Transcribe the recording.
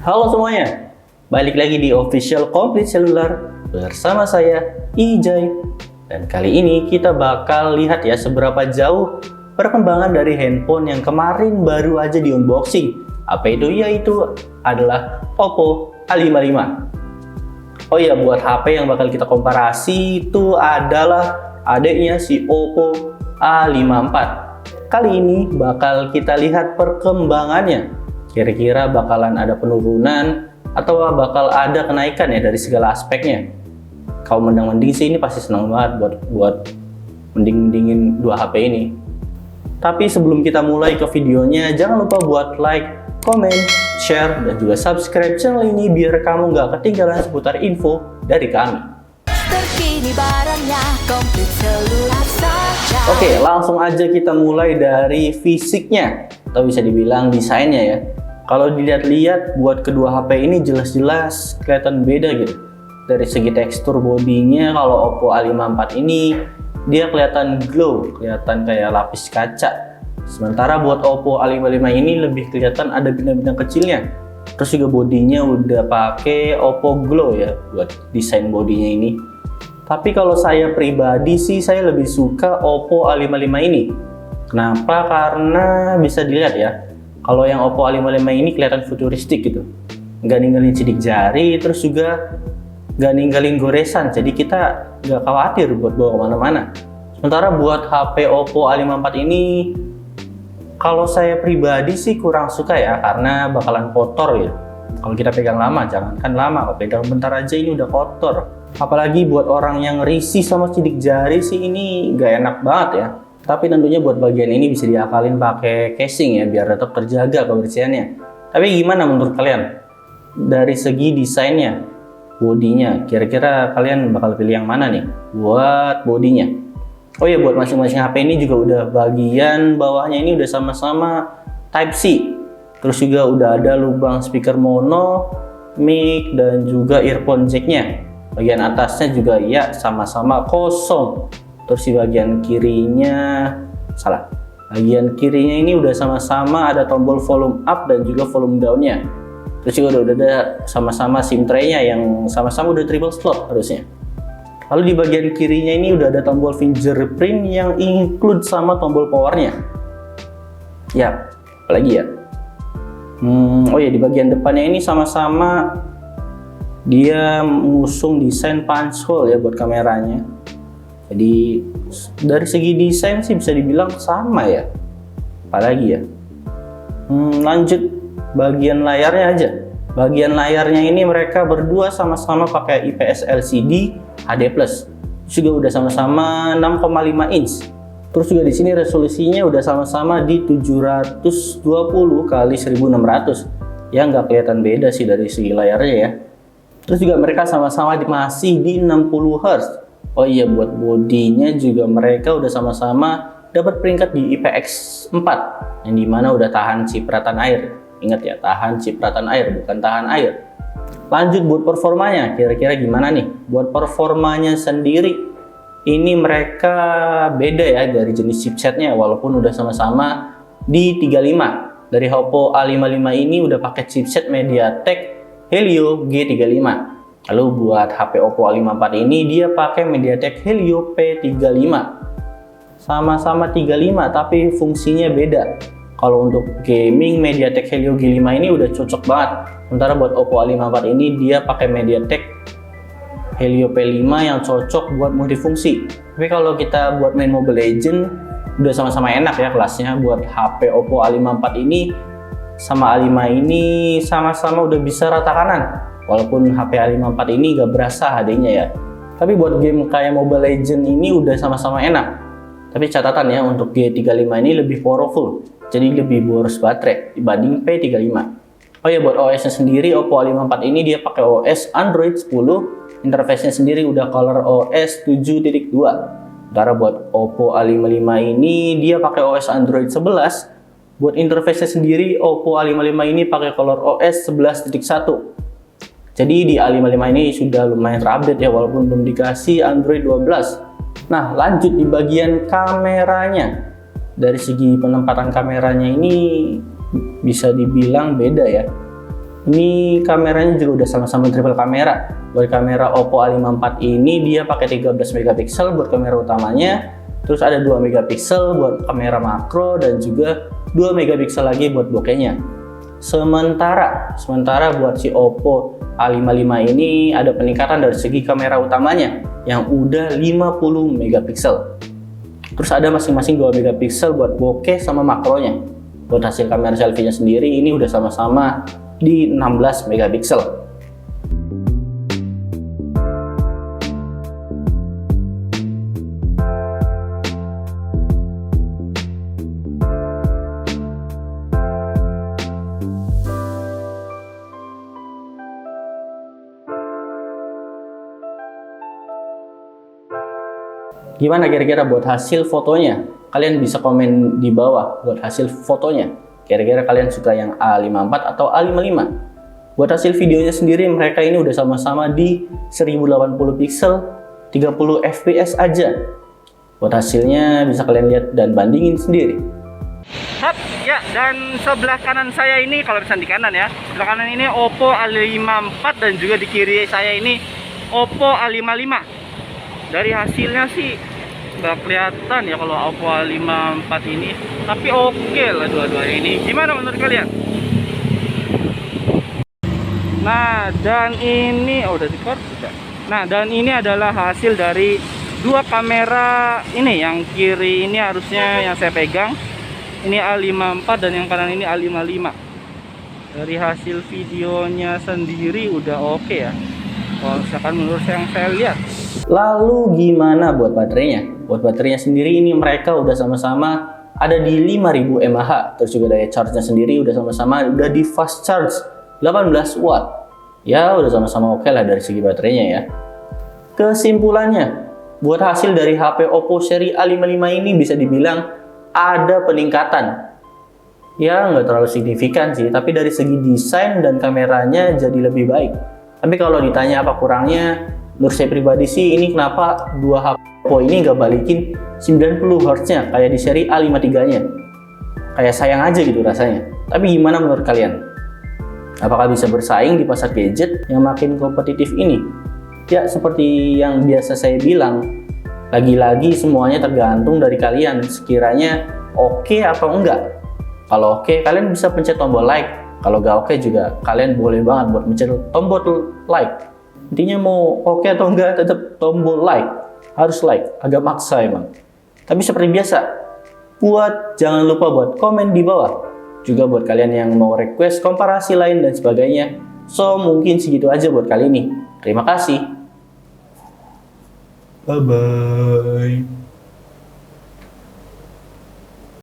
Halo semuanya, balik lagi di Official Complete Cellular bersama saya Ijay. Dan kali ini kita bakal lihat ya seberapa jauh perkembangan dari handphone yang kemarin baru aja di unboxing. Apa itu? Yaitu adalah Oppo A55. Oh iya, buat HP yang bakal kita komparasi itu adalah adiknya si Oppo A54. Kali ini bakal kita lihat perkembangannya. Kira-kira bakalan ada penurunan atau bakal ada kenaikan ya dari segala aspeknya. Kalau mending sih ini pasti senang banget buat mendingin dua HP ini. Tapi sebelum kita mulai ke videonya, jangan lupa buat like, comment, share, dan juga subscribe channel ini biar kamu nggak ketinggalan seputar info dari kami. Terkini barangnya komplit selular saja. Oke, langsung aja kita mulai dari fisiknya atau bisa dibilang desainnya ya. Kalau dilihat-lihat buat kedua HP ini jelas-jelas kelihatan beda gitu. Dari segi tekstur bodinya, kalau Oppo A54 ini dia kelihatan glow, kelihatan kayak lapis kaca. Sementara buat Oppo A55 ini lebih kelihatan ada bintang-bintang kecilnya. Terus juga bodinya udah pakai Oppo Glow ya buat desain bodinya ini. Tapi kalau saya pribadi sih saya lebih suka Oppo A55 ini. Kenapa? Karena bisa dilihat ya. Kalau yang Oppo A55 ini kelihatan futuristik gitu. Nggak ninggalin sidik jari, terus juga nggak ninggalin goresan. Jadi kita nggak khawatir buat bawa kemana-mana. Sementara buat HP Oppo A54 ini, kalau saya pribadi sih kurang suka ya, karena bakalan kotor ya. Kalau kita pegang lama, jangankan lama, kalau pegang bentar aja ini udah kotor. Apalagi buat orang yang risih sama sidik jari sih ini nggak enak banget ya. Tapi tentunya buat bagian ini bisa diakalin pakai casing ya, biar tetap terjaga kebersihannya. Tapi gimana menurut kalian? Dari segi desainnya, bodinya, kira-kira kalian bakal pilih yang mana nih buat bodinya? Oh ya, buat masing-masing HP ini juga udah bagian bawahnya ini udah sama-sama Type-C. Terus juga udah ada lubang speaker mono, mic, dan juga earphone jack-nya. Bagian atasnya juga ya sama-sama kosong. Terus di bagian kirinya, bagian kirinya ini udah sama-sama ada tombol volume up dan juga volume down-nya. Terus juga udah ada sama-sama SIM tray-nya yang sama-sama udah triple slot harusnya. Lalu di bagian kirinya ini udah ada tombol fingerprint yang include sama tombol power-nya. Ya, apalagi ya? Oh ya, di bagian depannya ini sama-sama dia mengusung desain punch hole ya buat kameranya. Jadi dari segi desain sih bisa dibilang sama ya. Apalagi ya? Lanjut bagian layarnya aja. Bagian layarnya ini mereka berdua sama-sama pakai IPS LCD HD+. Juga udah sama-sama 6,5 inch. Terus juga di sini resolusinya udah sama-sama di 720 kali 1600. Ya nggak kelihatan beda sih dari segi layarnya ya. Terus juga mereka sama-sama masih di 60 Hz. Oh iya, buat bodinya juga mereka udah sama-sama dapat peringkat di IPX4 yang dimana udah tahan cipratan air. Ingat ya, tahan cipratan air, bukan tahan air. Lanjut buat performanya, kira-kira gimana nih? Buat performanya sendiri, ini mereka beda ya dari jenis chipsetnya, walaupun udah sama-sama di 35. Dari Oppo A55 ini udah pakai chipset MediaTek Helio G35. Lalu buat HP Oppo A54 ini dia pakai MediaTek Helio P35. Sama-sama 35 tapi fungsinya beda. Kalau untuk gaming MediaTek Helio G5 ini udah cocok banget. Sementara buat Oppo A54 ini dia pakai MediaTek Helio P5 yang cocok buat multifungsi. Tapi kalau kita buat main Mobile Legends udah sama-sama enak ya kelasnya. Buat HP Oppo A54 ini sama A5 ini sama-sama udah bisa rata kanan. Walaupun HP A54 ini gak berasa HD-nya ya. Tapi buat game kayak Mobile Legends ini udah sama-sama enak. Tapi catatan ya, untuk G35 ini lebih powerful. Jadi lebih boros baterai dibanding P35. Oh ya, buat OS-nya sendiri Oppo A54 ini dia pakai OS Android 10. Interface-nya sendiri udah Color OS 7.2. Sementara buat Oppo A55 ini dia pakai OS Android 11. Buat interface-nya sendiri Oppo A55 ini pakai Color OS 11.1. Jadi di A55 ini sudah lumayan terupdate ya, walaupun belum dikasih Android 12. Nah, lanjut di bagian kameranya. Dari segi penempatan kameranya ini bisa dibilang beda ya. Ini kameranya juga udah sama-sama triple kamera. Buat kamera Oppo A54 ini dia pakai 13 megapiksel buat kamera utamanya, terus ada 2 megapiksel buat kamera makro dan juga 2 megapiksel lagi buat bokehnya. Sementara buat si Oppo A55 ini ada peningkatan dari segi kamera utamanya yang udah 50 megapiksel. Terus ada masing-masing 2 megapiksel buat bokeh sama makronya. Buat hasil kamera selfie-nya sendiri ini udah sama-sama di 16 megapiksel. Gimana kira-kira buat hasil fotonya? Kalian bisa komen di bawah buat hasil fotonya. Kira-kira kalian suka yang A54 atau A55? Buat hasil videonya sendiri mereka ini udah sama-sama di 1080 pixel 30 fps aja. Buat hasilnya bisa kalian lihat dan bandingin sendiri. Hap, ya, dan sebelah kanan saya ini, kalau misalnya di kanan ya, sebelah kanan ini Oppo A54 dan juga di kiri saya ini Oppo A55. Dari hasilnya sih nggak kelihatan ya kalau Oppo A54 ini, tapi oke lah dua-duanya ini. Gimana menurut kalian? Nah, dan ini udah di-record sudah. Nah, dan ini adalah hasil dari dua kamera ini. Yang kiri ini harusnya yang saya pegang ini A54 dan yang kanan ini A55. Dari hasil videonya sendiri udah oke ya, kalau misalkan menurut yang saya lihat. Lalu gimana buat baterainya? Buat baterainya sendiri ini mereka udah sama-sama ada di 5000 mAh. Terus juga daya charge-nya sendiri udah sama-sama udah di fast charge 18 watt. Ya udah sama-sama oke lah dari segi baterainya ya. Kesimpulannya, buat hasil dari HP Oppo seri A55 ini bisa dibilang ada peningkatan. Ya nggak terlalu signifikan sih, tapi dari segi desain dan kameranya jadi lebih baik. Tapi kalau ditanya apa kurangnya, menurut saya pribadi sih ini kenapa dua HP Oppo ini nggak balikin 90 Hz nya kayak di seri A53 nya. Kayak sayang aja gitu rasanya. Tapi gimana menurut kalian? Apakah bisa bersaing di pasar gadget yang makin kompetitif ini? Ya seperti yang biasa saya bilang, lagi-lagi semuanya tergantung dari kalian. Sekiranya oke atau enggak. Kalau oke, kalian bisa pencet tombol like. Kalau nggak oke juga, kalian boleh banget buat mencet tombol like. Intinya mau oke atau enggak, tetap tombol like. Harus like, agak maksa emang. Tapi seperti biasa, jangan lupa buat komen di bawah. Juga buat kalian yang mau request komparasi lain dan sebagainya. So, mungkin segitu aja buat kali ini. Terima kasih. Bye-bye.